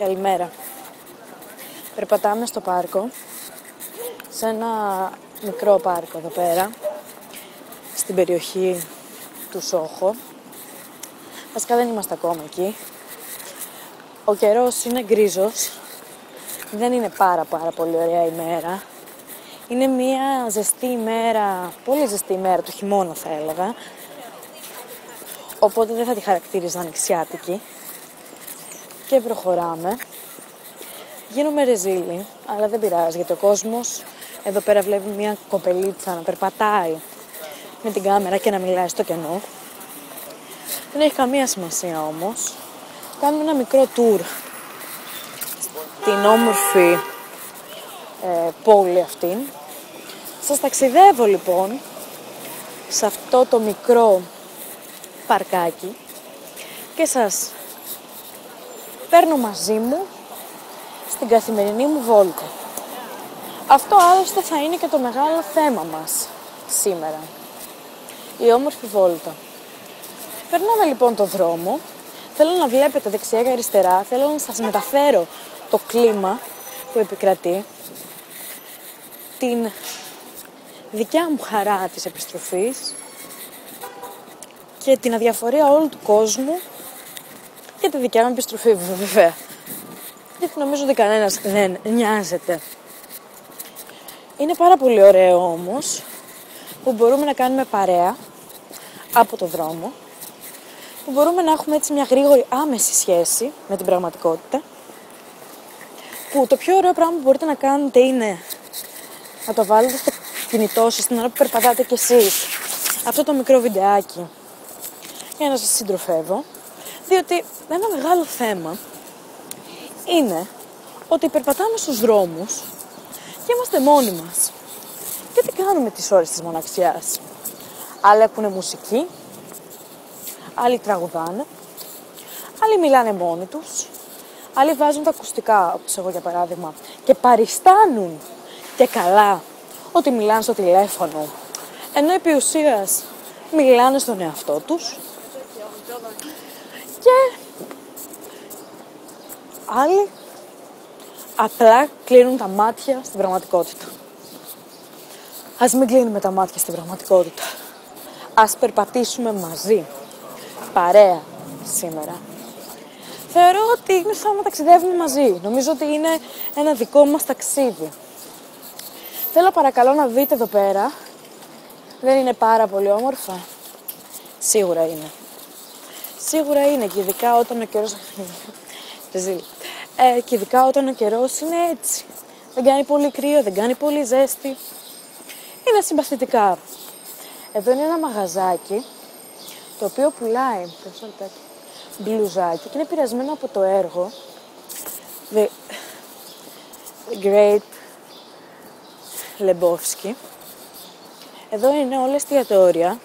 Καλημέρα. Περπατάμε στο πάρκο, σε ένα μικρό πάρκο εδώ πέρα, στην περιοχή του Σόχο. Βασικά δεν είμαστε ακόμα εκεί. Ο καιρός είναι γκρίζος, δεν είναι πάρα πολύ ωραία ημέρα. Είναι μια ζεστή ημέρα, πολύ ζεστή ημέρα, το χειμώνα θα έλεγα. Οπότε δεν θα τη χαρακτήριζα ανοιξιάτικη. Και προχωράμε. Γίνομαι ρεζίλη, αλλά δεν πειράζει, γιατί ο κόσμος εδώ πέρα βλέπει μια κοπελίτσα να περπατάει με την κάμερα και να μιλάει στο κενό. Δεν έχει καμία σημασία όμως. Κάνουμε ένα μικρό tour στην όμορφη πόλη αυτή. Σας ταξιδεύω λοιπόν σε αυτό το μικρό παρκάκι και σας παίρνω μαζί μου στην καθημερινή μου βόλτα. Αυτό άλλωστε θα είναι και το μεγάλο θέμα μας σήμερα. Η όμορφη βόλτα. Περνάμε λοιπόν το δρόμο. Θέλω να βλέπετε δεξιά και αριστερά. Θέλω να σας μεταφέρω το κλίμα που επικρατεί. Την δικιά μου χαρά της επιστροφής και την αδιαφορία όλου του κόσμου για τη δικιά μου επιστροφή βέβαια. Γιατί νομίζω ότι κανένας δεν νοιάζεται. Είναι πάρα πολύ ωραίο όμως που μπορούμε να κάνουμε παρέα από το δρόμο, που μπορούμε να έχουμε έτσι μια γρήγορη άμεση σχέση με την πραγματικότητα, που το πιο ωραίο πράγμα που μπορείτε να κάνετε είναι να το βάλετε στο κινητό σας την ώρα που περπατάτε κι εσείς αυτό το μικρό βιντεάκι για να σας συντροφεύω, διότι ένα μεγάλο θέμα είναι ότι περπατάμε στους δρόμους και είμαστε μόνοι μας. Και τι κάνουμε τις ώρες της μοναξιάς? Άλλοι ακούνε μουσική, άλλοι τραγουδάνε, άλλοι μιλάνε μόνοι τους, άλλοι βάζουν τα ακουστικά, όπως εγώ για παράδειγμα, και παριστάνουν και καλά ότι μιλάνε στο τηλέφωνο, ενώ επί ουσίας μιλάνε στον εαυτό τους. Και άλλοι απλά κλείνουν τα μάτια στην πραγματικότητα. Ας μην κλείνουμε τα μάτια στην πραγματικότητα. Ας περπατήσουμε μαζί, παρέα σήμερα. Θεωρώ ότι είναι σαν να ταξιδεύουμε μαζί. Νομίζω ότι είναι ένα δικό μας ταξίδι. Θέλω παρακαλώ να δείτε εδώ πέρα. Δεν είναι πάρα πολύ όμορφα? Σίγουρα είναι. Σίγουρα είναι, και ειδικά όταν ο καιρός... και ειδικά όταν ο καιρός είναι έτσι. Δεν κάνει πολύ κρύο, δεν κάνει πολύ ζέστη. Είναι συμπαθητικά. Εδώ είναι ένα μαγαζάκι το οποίο πουλάει μπλουζάκι και είναι πειρασμένο από το έργο The Great Lebowski. Εδώ είναι όλα εστιατόρια.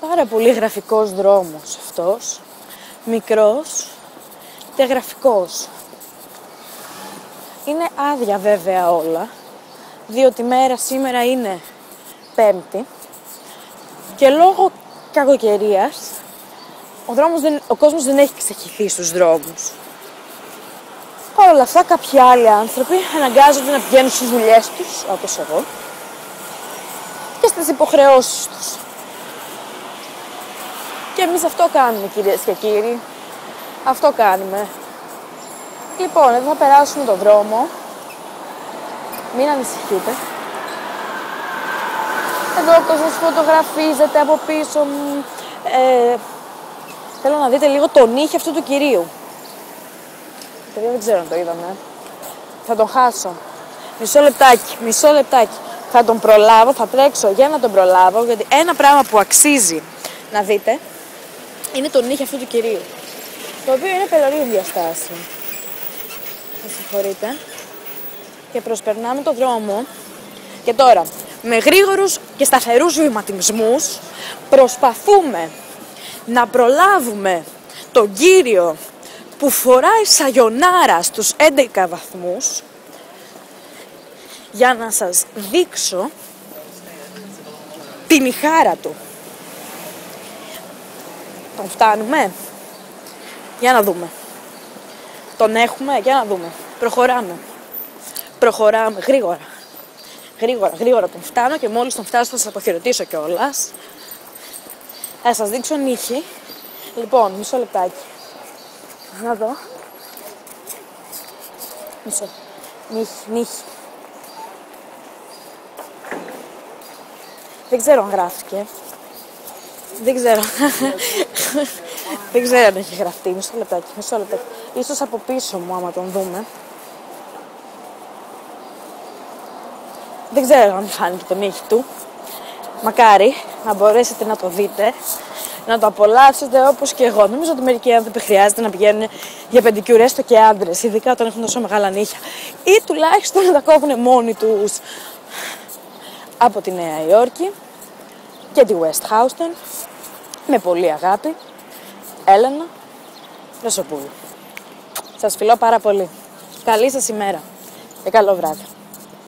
Πάρα πολύ γραφικός δρόμος αυτός. Μικρός και γραφικός. Είναι άδεια βέβαια όλα, διότι η μέρα σήμερα είναι Πέμπτη και λόγω κακοκαιρίας ο κόσμος δεν έχει ξεχυθεί στους δρόμους. Παρ' όλα αυτά κάποιοι άλλοι άνθρωποι αναγκάζονται να πηγαίνουν στις δουλειές τους, όπως εγώ, και στις υποχρεώσεις τους. Και εμείς αυτό κάνουμε, κυρίες και κύριοι. Αυτό κάνουμε. Λοιπόν, εδώ θα περάσουμε τον δρόμο. Μην ανησυχείτε. Εδώ ο κόσμος φωτογραφίζεται από πίσω μου. Θέλω να δείτε λίγο το νύχι αυτού του κυρίου. Παιδιά, δεν ξέρω αν το είδαμε. Θα τον χάσω. Μισό λεπτάκι. Θα τον προλάβω, θα τρέξω για να τον προλάβω, γιατί ένα πράγμα που αξίζει να δείτε είναι το νύχι αυτού του κυρίου, το οποίο είναι πελωρίων διαστάσεων. Με συγχωρείτε. Και προσπερνάμε το δρόμο και τώρα με γρήγορους και σταθερούς βηματισμούς προσπαθούμε να προλάβουμε τον κύριο που φοράει σαγιονάρα στους 11 βαθμούς για να σας δείξω την ηχάρα του. Τον φτάνουμε? Για να δούμε. Τον έχουμε, για να δούμε. Προχωράμε γρήγορα τον φτάνω και μόλις τον φτάσω θα σας αποχαιρετήσω κιόλας. Θα σας δείξω νύχη. Λοιπόν, μισό λεπτάκι. Να δω. Μισό. Νύχη. Δεν ξέρω αν γράφτηκε. Δεν ξέρω. Δεν ξέρω αν έχει γραφτεί. Μισό λεπτάκι. Ίσως από πίσω μου άμα τον δούμε. Δεν ξέρω αν φάνηκε το νύχι του. Μακάρι να μπορέσετε να το δείτε, να το απολαύσετε όπως και εγώ. Νομίζω ότι μερικοί άνθρωποι χρειάζεται να πηγαίνουν για πεντικιούρ, έστω και άντρες, ειδικά όταν έχουν τόσο μεγάλα νύχια. Ή τουλάχιστον να τα κόβουν μόνοι τους. Από τη Νέα Υόρκη και τη West Houston, με πολύ αγάπη, Έλενα Ρωσοπούλου. Σας φιλώ πάρα πολύ. Καλή σας ημέρα και καλό βράδυ.